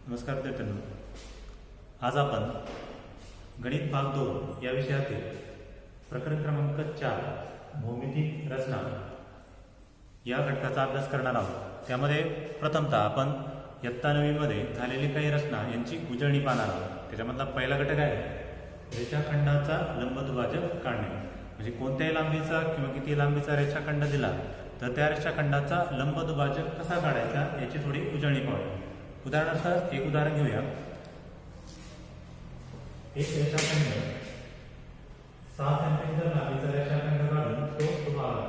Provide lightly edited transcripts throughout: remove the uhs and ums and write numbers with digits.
नमस्कार विद्यार्थ्यांनो, आज आपण गणित भाग 2 या विषयातील प्रकरण क्रमांक 4 भौमितिक रचना या घटकाचा अभ्यास करणार आहोत। त्यामध्ये प्रथमतः आपण इयत्ता 9 मध्ये झालेली काही रचना यांची उजळणी पाहणार आहोत। त्याच्यामधला पहिला घटक आहे रेषाखंडाचा लंबदुभाजक काढणे। म्हणजे कोणत्याही लांबीचा किंवा किती लांबीचा रेषाखंड दिला तर त्या रेषाखंडाचा लंबदुभाजक कसा काढायचा याची थोडी उजळणी पाहूया। उदाहरणार्थ एक उदाहरण घेऊया। एक रेषाखंड 6 सेंटीमीटर लांबीचा रेषाखंड काढून तो तुम्हाला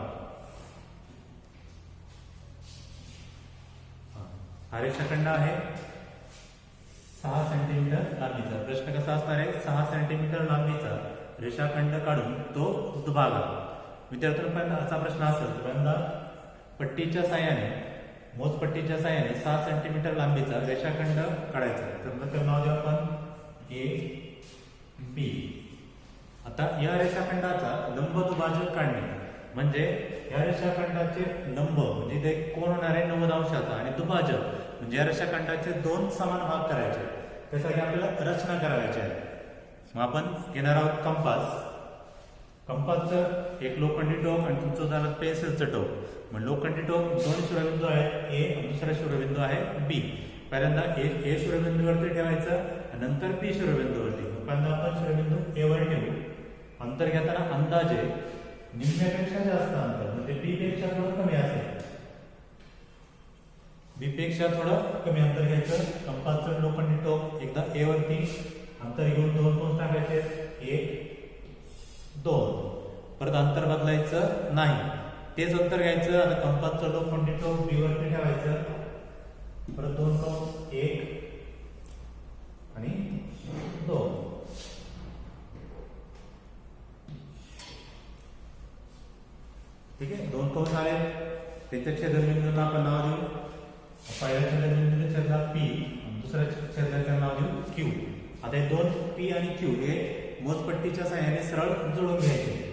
हा रेषाखंड आहे 6 सेंटीमीटर लांबीचा। प्रश्न कसा असणार आहे? 6 सेंटीमीटर लांबीचा रेषाखंड काढून तो दुभागा। विद्यार्थ्यांना असा प्रश्न असेल तर पहिल्यांदा पट्टीच्या साहाय्याने मोजपट्टीच्या साहाय्याने 6 सेंटीमीटर लांबीचा रेषाखंड काढायचा। तर नाव देऊ आपण ए बी। आता या रेषाखंडाचा लंबदुभाजक काढणे म्हणजे या रेषाखंडाचे लंब म्हणजे ते कोण होणार आहे 90 अंशाचा आणि दुभाजक म्हणजे या रेषाखंडाचे दोन समान भाग करायचे। त्यासाठी आपल्याला रचना करायची आहे। मग आपण घेणार आहोत कंपास। कंपासचं एक लोखंडी टोक आणि तुमचं झालं पेन्सिलचं टोक। मग लोखंडी टोक दोन शिरोबिंदू आहेत ए आणि दुसरा शिरोबिंदू आहे बी। पहिल्यांदा ए शिरोबिंदूवरती ठेवायचं आणि नंतर बी शिरोबिंदूवरती। पहिल्यांदा आपण शिरोबिंदू ए वर ठेवू। अंतर घेताना अंदाजे निम्म्यापेक्षा जास्त अंतर म्हणजे बी पेक्षा थोडं कमी असेल। बी पेक्षा थोडं कमी अंतर घ्यायचं। कंपासचं लोखंडी टोक एकदा ए वरती अंतर घेऊन दोन कंस टाकायचे 1 2। परत अंतर बदलायचं नाही, तेच अंतर घ्यायचं। आता कंपासचं लोखंडी टोक बी वरती ठेवायचं। परत दोन कंस 1 आणि 2। ठीक आहे, दोन कंस आले। त्याच्या छेदनबिंदूंना आपण नाव देऊ। पहिल्या छेदनबिंदूच्या छेदनाला पी आणि दुसऱ्या छेदनाचं नाव देऊ क्यू। आता हे दोन पी आणि क्यू हे मोजपट्टीच्या सहाय्याने सरळ जोडून घ्यायचे।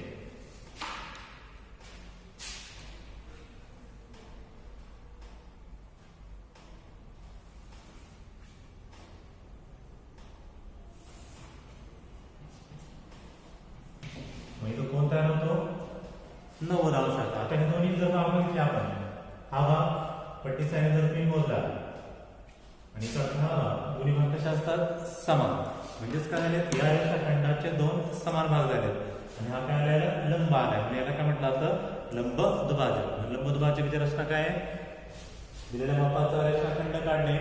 तो कोण तयार होतो 90 अंशाचा। आता हे दोन्ही जर भाग बघितले आपण, हा भाग पट्टीचा आहे जर तुम्ही मोजला आणि हा भाग, दोन्ही भाग कसे असतात समान। म्हणजेच काय झाले या रेषाखंडाचे दोन समान भाग झाले आणि हा काय आलेला लंब आला। म्हणजे याला काय म्हटलं जातं लंब दुभाजक। लंब दुभाजकाची रचना काय आहे? दिलेल्या मापाचा रेषाखंड काढणे,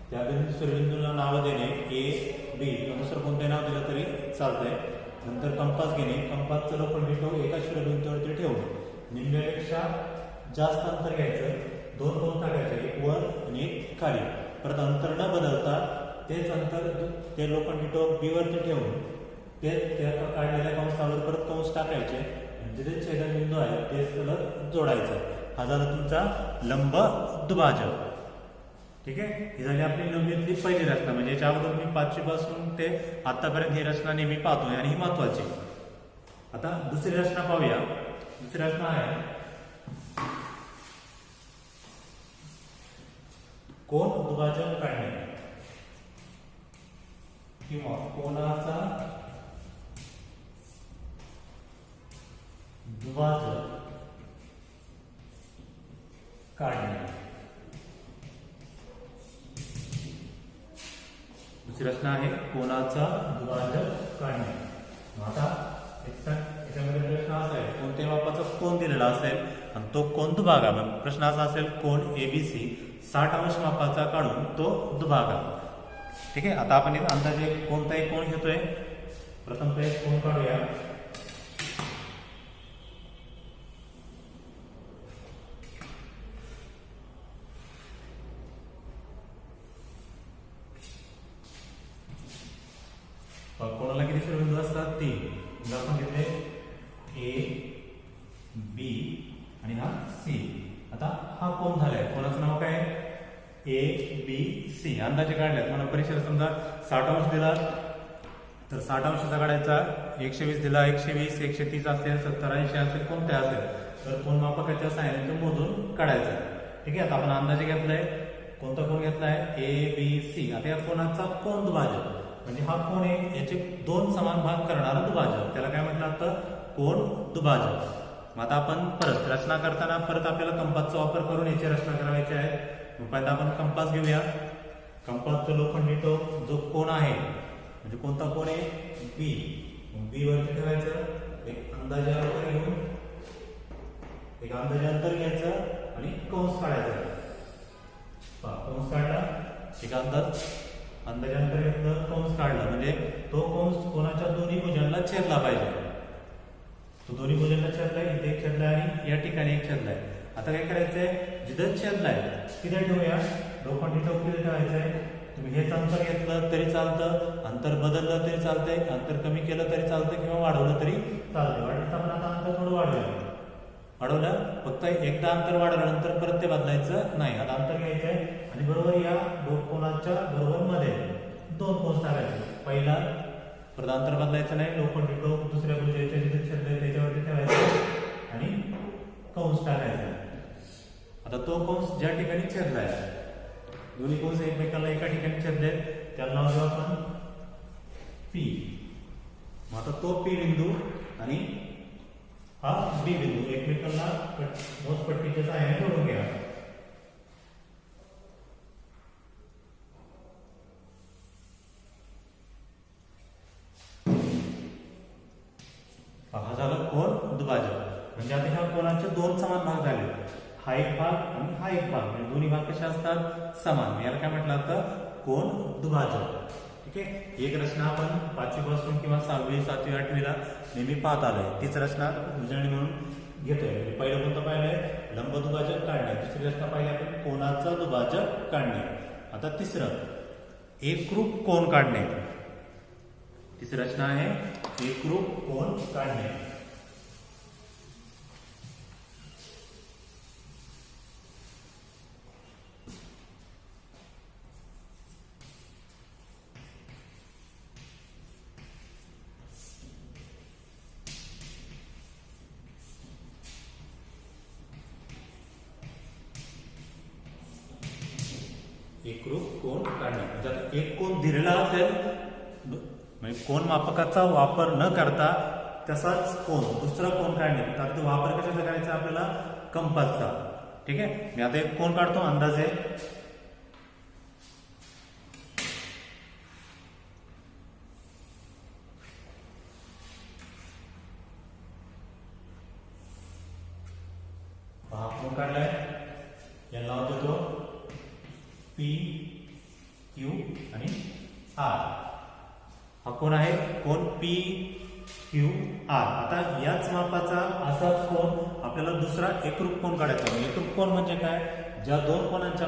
त्या शिरोबिंदूला नाव देणे ए बी किंवा दुसरं कोणते नाव दिलं तरी चालतंय। नंतर कंपास घेणे, कंपासचं लोखंडी टोक एका शिरोबिंदूवरती ठेवून निम्म्यापेक्षा जास्त अंतर घ्यायचं। दोन कंस टाकायचे, एक वर आणि एक खाली। परत अंतर न बदलता तेच अंतर ते लोखंडी टोक बी वरती ठेवून ते त्या काढलेल्या कंसावर परत कंस टाकायचे म्हणजे ते छेदनबिंदू आहे ते सलग जोडायचं। हा झाला तुमचा लंब दुभाजक। ठीक आहे, ही झाली आपली नववीतली पहिली रचना। म्हणजे याच्या अगोदर मी 5वी पासून ते आतापर्यंत ही रचना नेहमी पाहतोय आणि ही महत्वाची। आता दुसरी रचना पाहूया। दुसरी रचना आहे कोन दुभाजक काढणे किंवा कोनाचा दुभाजक काढणे। दुसरी रचना आहे कोनाचा दुभाजक काढणे। आता याच्यामध्ये प्रश्न असा आहे कोणत्या मापाचा कोन दिलेला असेल आणि तो कोन दुभागा। प्रश्न असा असेल कोन एबीसी 60 अंश मापाचा काढून तो दुभागा। ठीक आहे, आता आपण अंदाजे कोणताही कोन घेतोय। प्रथम एक कोन काढूया। कोणाला किती शिरोबिंदू असतात? 3। आपण घेतले ए बी आणि हा सी। आता हा कोन झालाय, कोणाचं नाव काय ए बी सी। अंदाजे काढल्यात मला परीक्षेला समजा 60 अंश दिला तर 60 अंशाचा काढायचा। 120 दिला 120 130 असेल 70 80 असेल कोणते असेल तर कोन मापकाच्या सहाय्याने तो मोजून काढायचा। ठीक आहे, आता आपण अंदाजे घेतलाय कोणता कोण घेतलाय ABC. आता या कोणाचा कोण दुभाजक म्हणजे हा कोण आहे याचे दोन समान भाग करणारा दुभाजक, त्याला काय म्हटलं जातं कोण दुभाजक. मग आता आपण परत रचना करताना परत आपल्याला कंपासचा वापर करून याची रचना करायची आहे. मग पहिल्यांदा आपण कंपास घेऊया. कंपासचा लोखंडी टोक जो कोण आहे म्हणजे कोणता कोण आहे B. B वरती ठेवायचं, एक अंदाजे अंतर घेऊन एक अंदाजे अंतर घ्यायचं आणि कंस काढायचा. कंस काढला, एक अंदाजे अंतर घेतलं, कंस काढला म्हणजे तो कंस कोणाच्या दोन्ही भुजांना छेदला पाहिजे. तो दोन्ही भुजांना छेदलाय, इथे एक छेदलाय आणि या ठिकाणी एक छेदलाय. आता काय करायचंय जिथं छेदलाय तिथे ठेवूया. लोखंडी टोक तिथे ठेवायचंय. तुम्ही हेच अंतर घेतलं तरी चालतं, अंतर बदललं तरी चालतंय, अंतर कमी केलं तरी चालतं किंवा वाढवलं तरी चालतं. वाढलं आपण आता अंतर थोडं वाढवलं, फक्त एकदा अंतर वाढवल्यानंतर परत ते बदलायचं नाही. आता अंतर घ्यायचंय आणि बरोबर या दोन कोणाच्या बरोबर मध्ये दोन कोन टाकायचे. पहिला परत अंतर बदलायचं नाही, लोखंडी टोक दुसऱ्या भुजाच्या जिथे छेदलंय त्याच्यावरती ठेवायचं आणि कंस टाकायचा. आता तो कंस ज्या ठिकाणी छेदलाय, दोन्ही कंस एकमेकांना एका ठिकाणी छेदलेत, त्याला नाव देऊ आपण P. मग आता तो P बिंदू आणि हा B बिंदू एकमेकांना मोजपट्टीच्या सहाय्याने जोडून घ्या. हा झाला कोण दुभाजक म्हणजे आता ह्या कोणाचे दोन समान भाग झाले. हा एक भाग आणि हा एक भाग म्हणजे दोन्ही भाग कसे असतात समान. याला काय म्हटलं जातं कोण दुभाजक. ठीक आहे. एक रचना आपण 5वी पासून किंवा 6वी 7वी 8वीला नेहमी पाहत आलोय, तीच रचना उजळणी म्हणून घेतोय. म्हणजे पहिलं कोणतं पाहिलंय लंब दुभाजक काढणे, दुसरी रचना पाहिली आपण कोणाचा दुभाजक काढणे. आता तिसरं एकरूप कोण काढणे. तिसरी रचना आहे एकरूप कोण काढणे. एकरूप कोण काढणे म्हणजे एक कोण दिलेला असेल म्हणजे कोण मापकाचा वापर न करता तसाच कोण दुसरा कोण काढणे. तर तो वापर कशाचा करायचा आपल्याला कंपासचा. ठीक आहे. मी आता एक कोण काढतो अंदाजे. हा कोण काढलाय, याला नाव देतो P Q आणि R. हा कोण आहे कोण P Q R. आता याच मापाचा असाच कोण आपल्याला दुसरा एकरूप कोण काढायचा. एकरूप कोण म्हणजे काय, ज्या दोन कोणांच्या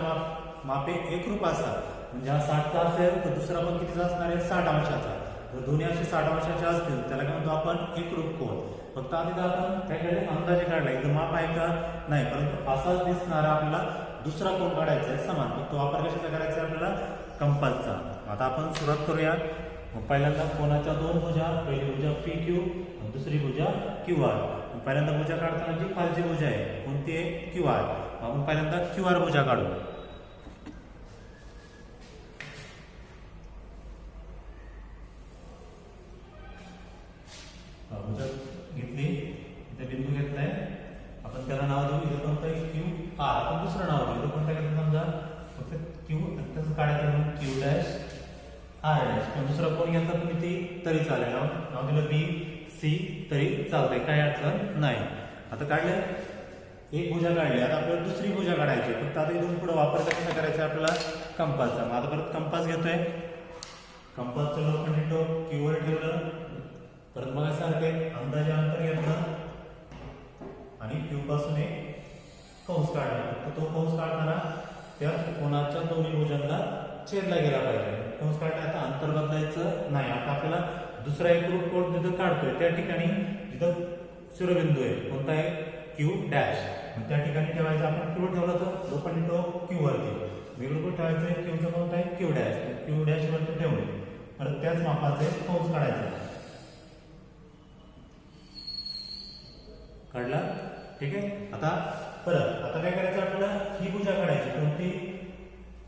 मापे एकरूप असतात. म्हणजे हा 60चा असेल तर दुसरा पण कितीचा असणार आहे 60 अंशाचा. तर दोन्ही असे 60 अंशाचे असतील त्याला काय म्हणतो आपण एकरूप कोण. फक्त आधी आपण त्याकडे अंदाजे काढला, एकदम माप आहे का नाही, परंतु असाच दिसणारा आपल्याला दुसरा कोण काढायचा आहे समान. तो वापर कशाचा करायचा आहे आपल्याला कंपासचा. आता आपण सुरुवात करूया. पहिल्यांदा कोणाच्या दोन भुजा, पहिली भुजा PQ आणि दुसरी भुजा QR. पहिल्यांदा भुजा काढताना जी खालची भुजा आहे कोणती आहे QR. आपण पहिल्यांदा QR भुजा काढू. भुजा घेतली, इथे बिंदू घेतलाय, आपण त्याला नाव देऊ. इथे कोणतं आहे QR. आपण दुसरं नाव देऊ. कोणतं घेतलं समजा फक्त Q तसं काढायचं म्हणून Q डॅश R डॅश. पण दुसरं कोण घेतलं तुम्ही ती तरी चालेल. नाव दिलं B C तरी चालतंय, काही अडचण नाही. आता काढलं एक भुजा काढली, आता आपल्याला दुसरी भुजा काढायची. फक्त आता इथून पुढे वापर कसा करायचा आपल्याला कंपासचा. मग आता परत कंपास घेतोय. कंपासचं लोखंडी टोक Q वर ठेवलं, परत मग सारखे अंदाजे अंतर घेतलं आणि Q पासून एक कंस काढला. तर तो कंस काढताना त्या कोणाच्या दोन्ही भुजांना छेदला गेला पाहिजे. कंस काढला, आता अंतर बदलायचं नाही. आता आपल्याला दुसरा एकरूप कोण जिथं काढतोय त्या ठिकाणी जिथं शिरोबिंदू आहे कोणता आहे Q डॅश, त्या ठिकाणी ठेवायचं. आपण Q ठेवलं तर लोखंडी टोक Q वरती, वेगळं ठेवायचं आहे Qचं कोणतं आहे Q डॅश. Q डॅश वरती ठेवले, परत त्याच मापाचे कंस काढायचे. काढला. ठीक आहे. आता परत आता काय करायचं आपल्याला ही भुजा काढायची कोणती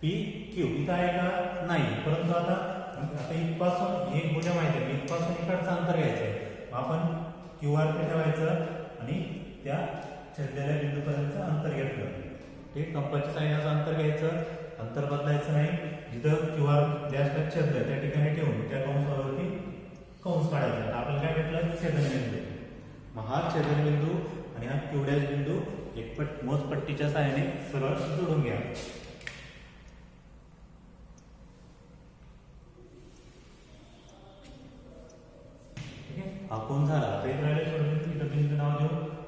पी क्यू इथं आहे का नाही, परंतु आता इथपासून एक गुन्हे माहिती आहे, इथपासून इकडचं अंतर घ्यायचं, आपण क्यू आर पे ठेवायचं आणि त्या छेदलेल्या बिंदूपर्यंतचं अंतर घेतलं. ठीक, कंपासच्या साहाय्याचं अंतर घ्यायचं, अंतर बदलायचं नाही. जिथं क्यू आर डॅशला छेदलं त्या ठिकाणी ठेवून त्या कंसावरती कंस काढायचा. आपल्याला काय भेटलं? छेदनबिंदू. मग हा छेदनबिंदू आणि हा क्यू डॅश बिंदू एक मोजपट्टीच्या साहाय्याने सरळ जोडून घ्या. हा कोण झाला. आता इथं राहिले सोडून इथं बिंदू नाव देऊ.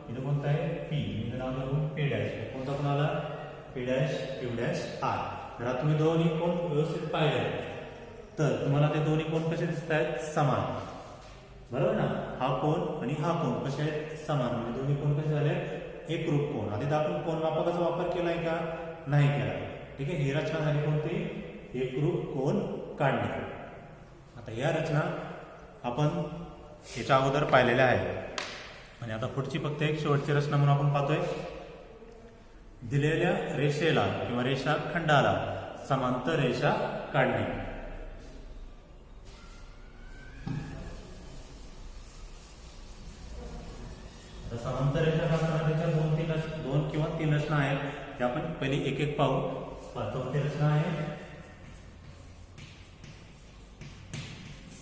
इथं कोणतं आहे? पी. इथं नाव देऊ पी डॅश. कोणता कोण आला? P dash Q dash R. जर तुम्ही दोन्ही कोण व्यवस्थित पाहिले तर तुम्हाला ते दोन्ही कोण कसे दिसत आहेत? समान. बरोबर ना. हा कोण आणि हा कोण कसे आहेत? समान. म्हणजे दोन्ही कोण कसे झाले? एकरूप कोण. आधी आपण कोण मापकाचा वापर केलाय का? नाही केला. ठीक आहे. ही रचना झाली कोणती? एकरूप कोण काढणे. आता या रचना आपण याच्या अगोदर पाहिलेल्या आहेत आणि आता पुढची फक्त एक शेवटची रचना म्हणून आपण पाहतोय. दिलेल्या रेषेला किंवा रेषा खंडाला समांतर रेषा काढणे. आता समांतर रेषा काढताना त्याच्या दोन किंवा तीन रचना आहेत. त्या आपण पहिली एक एक पाहू. चौथी रचना आहे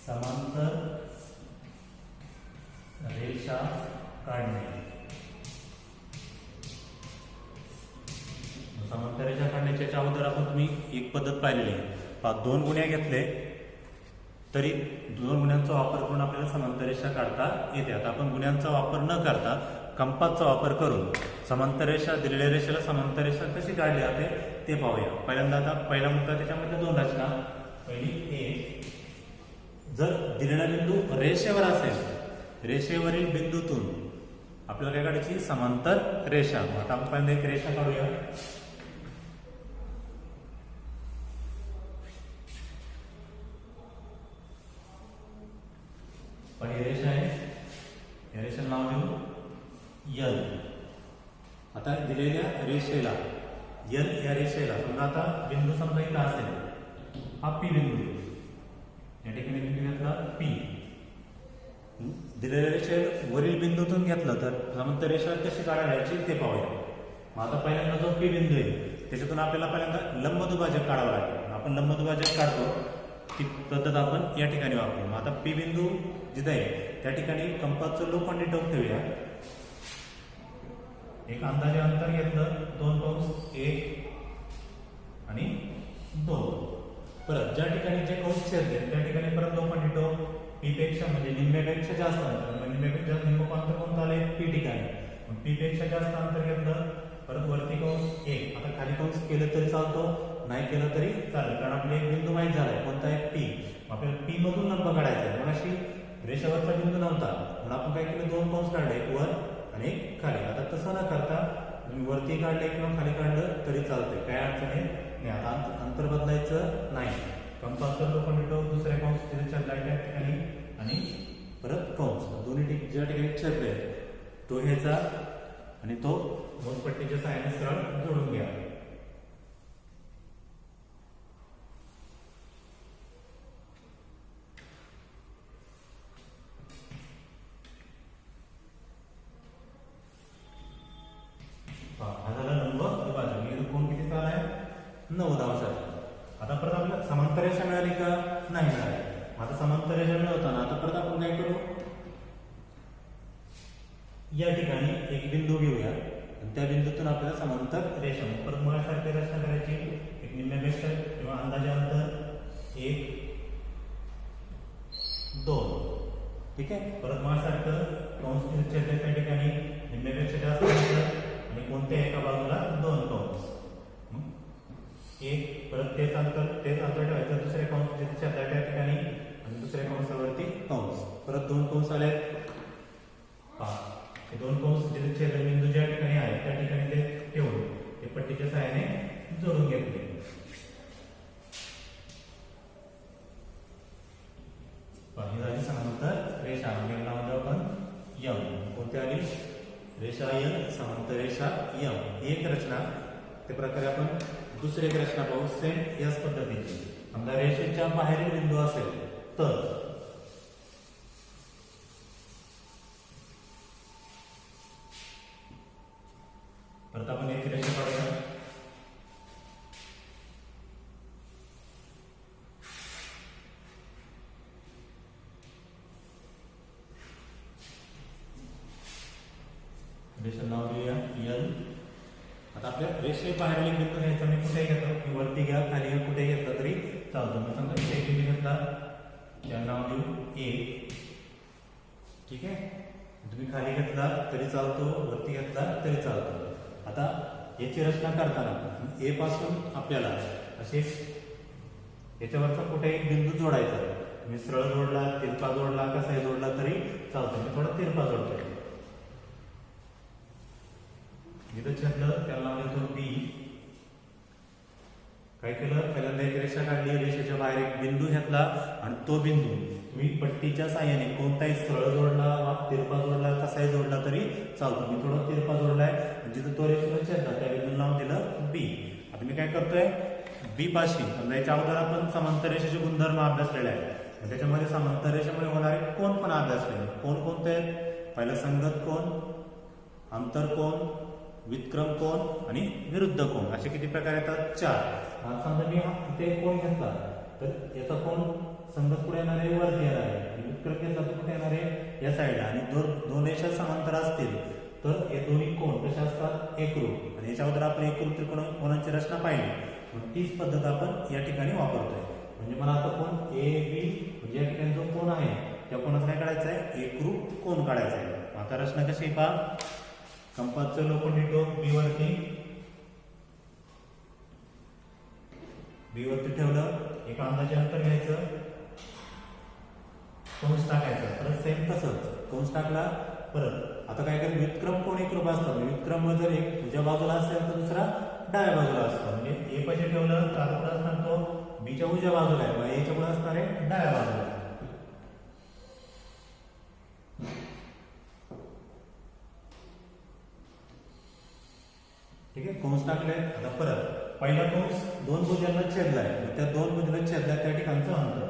समांतर रेषा काढणे. समांतर रेषा काढण्याच्या अगोदर आपण तुम्ही एक पद्धत पाहिलेली आहे. दोन गुण्या घेतले तरी दोन गुण्यांचा वापर करून आपल्याला समांतर रेषा काढता येते. आता आपण गुण्यांचा वापर न करता कंपासचा वापर करून समांतर रेषा, दिलेल्या रेषेला समांतर रेषा कशी काढली जाते ते पाहूया. पहिल्यांदा आता पहिला मुद्दा, त्याच्यामध्ये दोन रचना. पहिली एक, जर दिलेला बिंदू रेषेवर असेल, रेषेवरील बिंदूतून आपल्याला काय काढायची? समांतर रेषा. आता आपण पहिल्यांदा एक रेषा काढूया. पहिली रेषा आहे, या रेषेला नाव देऊ एल. आता दिलेल्या रेषेला एल या रेषेला समजा आता बिंदू समजा इथं असेल, हा पी बिंदू, या ठिकाणी बिंदू घेतला पी. दिलेल्या रेषेत वरील बिंदूतून घेतलं तर समांतर रेषा कशी काढायची ते पाहूया. मग आता पहिल्यांदा जो पी बिंदू आहे त्याच्यातून आपल्याला पहिल्यांदा लंबदुभाजक काढावं लागेल. आपण लंबदुभाजक काढतो ती पद्धत आपण या ठिकाणी वापरू. मग आता पी बिंदू जिथे आहे त्या ठिकाणी कंपासचं लोखंडी टोक ठेवूया. एक अंदाजे अंतर घेतलं, दोन कंस एक आणि दोन. परत ज्या ठिकाणी जे कंस छेदले त्या ठिकाणी परत लोखंडी टोक पी पेक्षा म्हणजे निम्म्यापेक्षा जास्त अंतर, निम्म्यापेक्षा निम्म अंतर कोणतं आलंय? पी ठिकाणी. पी पेक्षा जास्त अंतर घेतलं, परत वरती कंस एक. आता खाली कंस केलं तरी चालतो, नाही केलं तरी चालेल, कारण आपले एक बिंदू माहीत झालाय कोणता आहे? पी. आपल्याला पी मधून लंब काढायचा आहे. मग अशी रेषेवरचा बिंदू नव्हता म्हणून आपण काय केलं? दोन कंस काढले, एक वर आणि एक खाली. आता तसं न करता तुम्ही वरती काढले किंवा खाली काढलं तरी चालतंय, काय अडचण आहे नाही. आता अंतर बदलायचं नाही. कंपासचं लोखंडी टोक दुसऱ्या कंस तिथे छेदलाय त्या ठिकाणी आणि परत कंस दोन्ही ज्या ठिकाणी छेदले तो घ्यायचा आणि तो मोजपट्टीच्या सहाय्याने सरळ जोडून घ्या. हा झाला लंब दुभाजक. कोण किती चाल आहे? 90 अंशाचा. आता परत आपल्याला समांतर रेषा मिळाली का? नाही मिळाली. आता समांतर रेषा मिळवताना आता परत आपण काय करू? या ठिकाणी एक बिंदू घेऊया आणि त्या बिंदूतून आपल्याला समांतर रेषा परत मुळासारखी रचना करायची. एक निम्म्यापेक्षा किंवा अंदाजे अंतर एक दोन. ठीक आहे. परत मुळासारखं कंस छेदले त्या ठिकाणी निम्म्यापेक्षा जास्त अंतर आणि कोणत्या एका बाजूला दोन कंस. एक परत तेच अंतर ठेवायचं दुसऱ्या कंस जिथे छेदलाय त्या ठिकाणी आणि दुसऱ्या कंसावरती कंस. परत दोन कंस आले. हे दोन कंस जिथे छेदबिंदू ज्या ठिकाणी आहे त्या ठिकाणी ते ठेवून ते पट्टीच्या सहाय्याने जोडून घेतले. ही झाली समांतर रेषा. नाव देऊ आपण यम. कोणती आली? रेषा यल, समांतर रेषा यम. ही एक रचना. त्या प्रकारे आपण दुसरी एक रचना पाहू सेम याच पद्धतीची. समजा रेषेच्या बाहेरील बिंदू असेल तर परत आपण एक रेषा काढूया. रेषेचं नाव लिहूया एल. आता आपल्या रेषे बाहेरील बिंदू घ्यायचा. मी कुठे घेतो की वरती घ्या खाली घ्या कुठे घेतला तरी चालतो. मी समजा इथे बिंदू घेतला त्याला नाव लिहू ए. ठीक आहे. तुम्ही खाली घेतला तरी चालतो वरती घेतला तरी चालतो. आता याची रचना करताना ए पासून आपल्याला असे याच्यावरचा कुठे एक बिंदू जोडायचा. तुम्ही सरळ जोडला तिरपा जोडला कसाही जोडला तरी चालतो. मी थोडा तिरपा जोडतोय. जिथं छेदलं त्याला नाव देतो बी. काय केलं पहिल्यांदा एक रेषा काढली. रेषेच्या बाहेर एक बिंदू घेतला आणि तो बिंदू तुम्ही पट्टीच्या साह्याने कोणताही सरळ जोडला तिरपा जोडला कसाही जोडला तरी चालतो. मी थोडा तिरपा जोडलाय. जिथं तो रेषेला छेदला त्या बिंदूला नाव दिलं बी. आता मी काय करतोय बी पाशी समजा याच्या अगोदर आपण समांतर रेषेचे गुणधर्म अभ्यासलेले आहेत. त्याच्यामध्ये समांतर रेषेमुळे होणारे कोण पण अभ्यासलेले. कोण कोणते आहेत. पहिला संगत कोण, आंतरकोण, व्युत्क्रम कोण आणि विरुद्ध कोण असे किती प्रकार येतात 4. समजा मी इथे कोण घेतला तर याचा कोण संगत पुढे येणार आहे वरती येणार आहे आणि व्युत्क्रम घेतला तर कुठे येणार आहे या साईडला. आणि दोन रेषा समांतर असतील तर हे दोन्ही कोण कशा असतात एकरूप. आणि याच्या अगोदर आपण एकरूप त्रिकोणांची रचना पाहिली. तीच पद्धत आपण या ठिकाणी वापरतोय. म्हणजे मला आता कोण ए बी म्हणजे या ठिकाणी जो कोण आहे त्या कोणाचा काय काढायचा आहे एकरूप कोण काढायचा आहे. आता रचना कशी पहा. कंपासचं लोखंडी टोक बी वरती ठेवलं. एक अंदाजे अंतर घ्यायचं. कंस टाकायचा. परत सेम तसंच कंस टाकला. परत आता काय करायचं व्युत्क्रम कोण एकरूप असतात. व्युत्क्रम जर एक उजव्या बाजूला असेल तर दुसरा डाव्या बाजूला असतो. म्हणजे ए पाशी ठेवलं तर आता पुढे असणार तो बीच्या उजव्या बाजूला आहे किंवा एच्या पुढे असणार आहे डाव्या बाजूला. ठीक आहे. कंस टाकले. आता परत पहिला कंस दोन भुजांना छेदलाय. त्या दोन भुजांना छेदलाय त्या ठिकाणचं अंतर.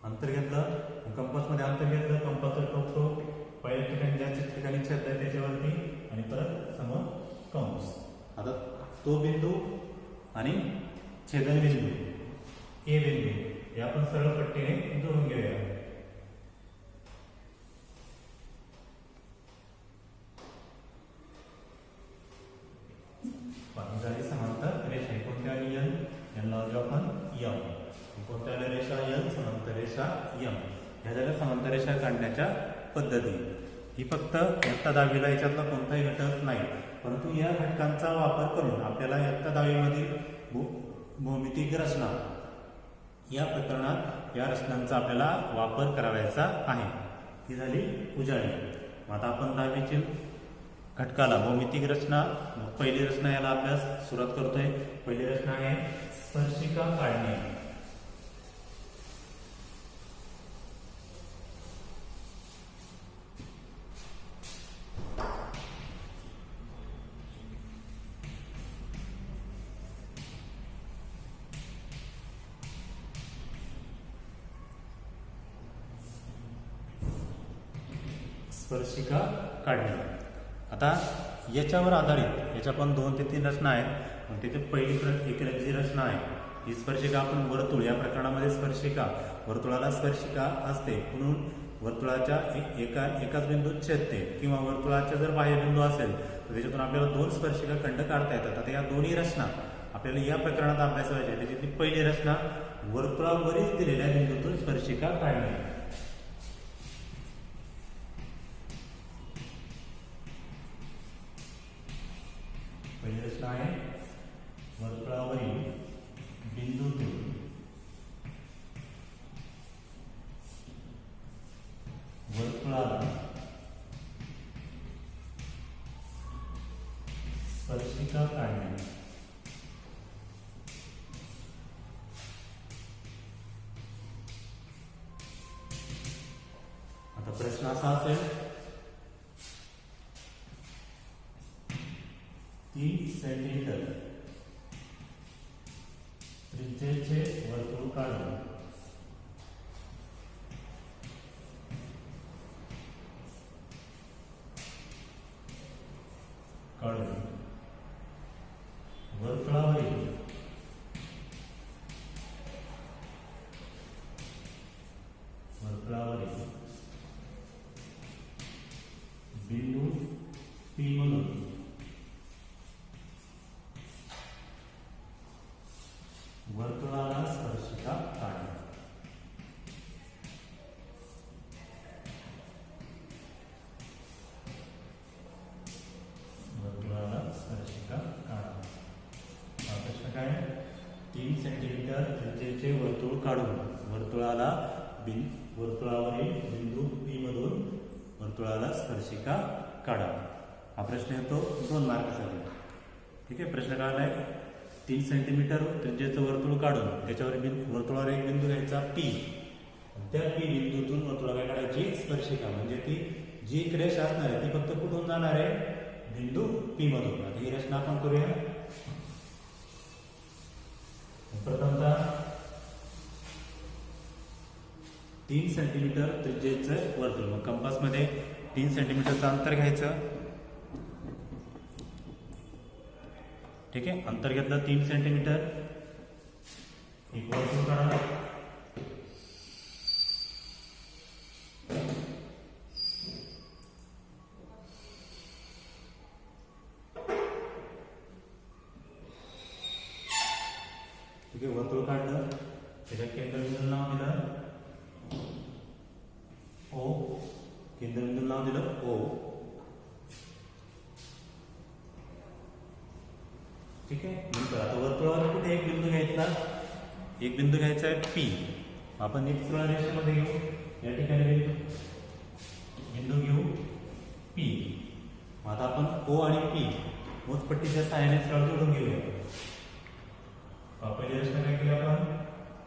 अंतर घेतलं कंपास मध्ये अंतर घेतलं. कंपासचा टोक पहिल्या ठिकाणी ज्या ठिकाणी छेदलाय त्याच्यावरती आणि परत समोर कंस. आता तो बिंदू आणि छेदन बिंदू ए बिंदू हे आपण सरळ पट्टीने जोडून घेऊया. झाली समांतर रेषा. कोणत्या एल यांना लावली आपण यम. कोणत्या रेषा एल समांतर रेषा यम. ह्या झाल्या समांतर रेषा काढण्याच्या पद्धती. ही फक्त इयत्ता 10वीला याच्यातला कोणताही घटक नाही. परंतु या घटकांचा वापर करून आपल्याला इयत्ता 10वीमधील भौमितिक रचना या प्रकरणात या रचनांचा आपल्याला वापर करायचा आहे. ही झाली उजाळी. आता आपण 10वीची घटकाला भौमितिक रचना पहिली रचना याला अभ्यास सुरुवात करतोय. पहिली रचना आहे स्पर्शिका काढणे. स्पर्शिका काढणे. आता याच्यावर आधारित याच्या पण 2 ते 3 रचना आहेत. त्याची पहिली एक जी रचना आहे ही स्पर्शिका आपण वर्तुळ या प्रकरणामध्ये स्पर्शिका वर्तुळाला स्पर्शिका असते म्हणून वर्तुळाच्या एकाच बिंदूत छेदते किंवा वर्तुळाचा जर बाह्यबिंदू असेल तर त्याच्यातून आपल्याला 2 स्पर्शिका खंड काढता येतात. आता या दोन्ही रचना आपल्याला या प्रकरणात अभ्यासायच्या. त्याच्यातली पहिली रचना वर्तुळावरील दिलेल्या बिंदूतून स्पर्शिका काढणे. पहिली रचना आहे वर्तुळावरील बिंदूतून वर्तुळाला स्पर्शिका काढणे. आता प्रश्न असा असेल 3 सेंटीमीटर त्रिज्येचे वर्तुळ काढून वर्तुळावरील बिंदू P मधून वर्तुळाला स्पर्शिका काढा. वर्तुळाला स्पर्शिका काढा. हा प्रश्न काय? 3 सेंटीमीटर त्रिज्येचे वर्तुळ काढून वर्तुळावरील बिंदू P मधून वर्तुळाला स्पर्शिका काढा. हा प्रश्न येतो 2 मार्कासाठी. ठीक आहे. प्रश्न काय आहे? 3 सेंटीमीटर त्रिज्येचं वर्तुळ काढून त्याच्यावर वर्तुळावर एक बिंदू घ्यायचा P. त्या P बिंदूतून वर्तुळाला काढायची स्पर्शिका, म्हणजे ती जी रेषा असणार आहे ती फक्त कुठून जाणार आहे? बिंदू P मधून. आता ही रचना आपण करूया. प्रथमतः 3 सेंटीमीटर त्रिज्येचं वर्तुळ, मग कंपास मध्ये 3 सेंटीमीटरचं अंतर घ्यायचं. ठीक आहे. अंतर घेतलं 3 सेंटीमीटर. एक वर्तुळ काढा. ठीक आहे. वर्तुळ काढलं, त्याच्या केंद्रबिंदूला नाव दिलं O. केंद्रबिंदूला नाव दिलं O. ठीक आहे. नंतर आता वर्तुळावर कुठे एक बिंदू घ्यायचा? एक बिंदू घ्यायचा आहे P. आपण एक सरळ रेषेमध्ये घेऊ. या ठिकाणी बिंदू घेऊ P. आता आपण O आणि P मोजपट्टीच्या सहाय्याने सरळ जोडून घेऊया. पहिली रचना काय केली आपण?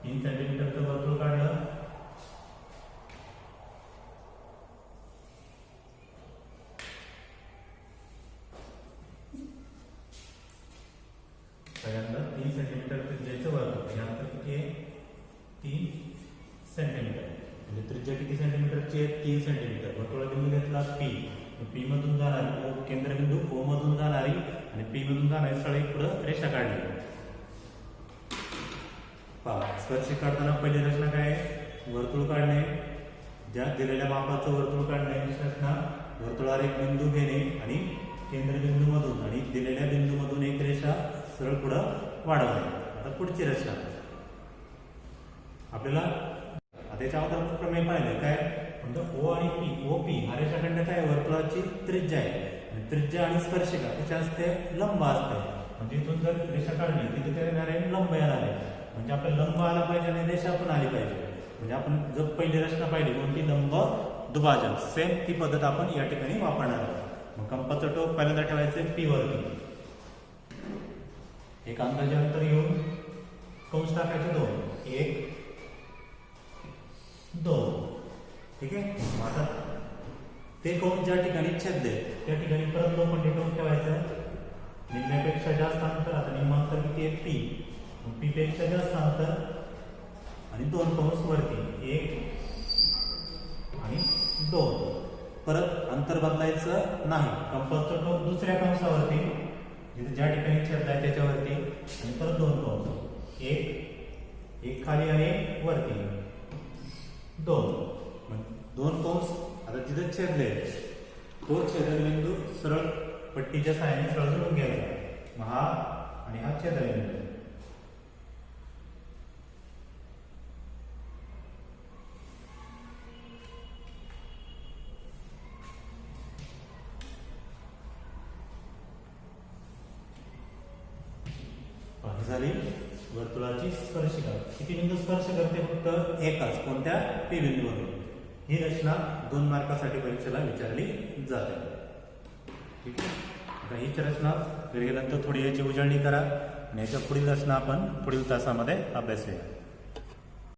3 सेंटीमीटरचं वर्तुळ काढलं. पहिल्यांदा 3 सेंटीमीटर त्रिज्येचं वर्तुळ. यानंतर किती आहे? 3 सेंटीमीटर. म्हणजे त्रिज्या किती सेंटीमीटरची आहे? 3 सेंटीमीटर. वर्तुळा बिंदू घेतला P. P मधून जाणारी केंद्रबिंदू O मधून जाणारी आणि P मधून जाणारी सरळ पुढे रेषा काढली. पहा, स्पर्शिका काढताना पहिली रचना काय आहे? वर्तुळ काढणे. ज्या दिलेल्या मापाचं वर्तुळ काढणे. रचना वर्तुळावर एक बिंदू घेणे आणि केंद्रबिंदू मधून आणि दिलेल्या बिंदू मधून एक रेषा सरळ पुढं वाढवणे. आता पुढची रचना आपल्याला त्याच्या अगोदर प्रमेय पाहिले काय? म्हणजे O आणि P. OP हा रेषाखंड काय? वर्तुळाची त्रिज्या आहे. आणि त्रिज्या आणि स्पर्शिका त्याच्या असते लंब असते. म्हणजे इथून जर रेषा काढली तिथे काय येणार आहे? लंब येणार आहे. म्हणजे आपल्याला लंब आला पाहिजे आणि रेषा पण आली पाहिजे. म्हणजे आपण जर पहिली रचना पाहिली कोणती? लंब दुभाजन. सेम ती पद्धत आपण या ठिकाणी वापरणार आहोत. मग कंपाचं टोक पहिल्यांदा ठेवायचं P वरती. एक अंदाजे अंतर घेऊन कंस टाकायचे 2. 1 2. ठीक आहे. आता ते कंस ज्या ठिकाणी छेदले त्या ठिकाणी परत 2 पॉईंट टोक ठेवायचं. निम्म्यापेक्षा जास्त अंतर. आता निम्म अंतर किती आहे? P. P पेक्षा जास्त अंतर आणि 2 कंस वरती. 1 आणि 2. परत अंतर बदलायचं नाही. कंपासचं टोक दुसऱ्या कंसावरती जिथे ज्या ठिकाणी छेदलाय त्याच्यावरती आणि परत 2 कंस. 1 खाली आणि 1 वरती. 2 कंस. आता तिथे छेदले तो छेदनबिंदू सरळ पट्टीच्या सहाय्याने सरळ जोडून घ्यायचा. मग हा आणि हा छेदनबिंदू. झाली वर्तुळाची स्पर्शिका. किती बिंदू स्पर्श करते? फक्त एकच. कोणत्या? P बिंदूमध्ये. ही रचना 2 मार्कासाठी परीक्षेला विचारली जाते. ठीक आहे. आता हीच रचना घरी गेल्यानंतर थोडी याची उजळणी करा आणि याच्या पुढील रचना आपण पुढील तासामध्ये अभ्यासूया.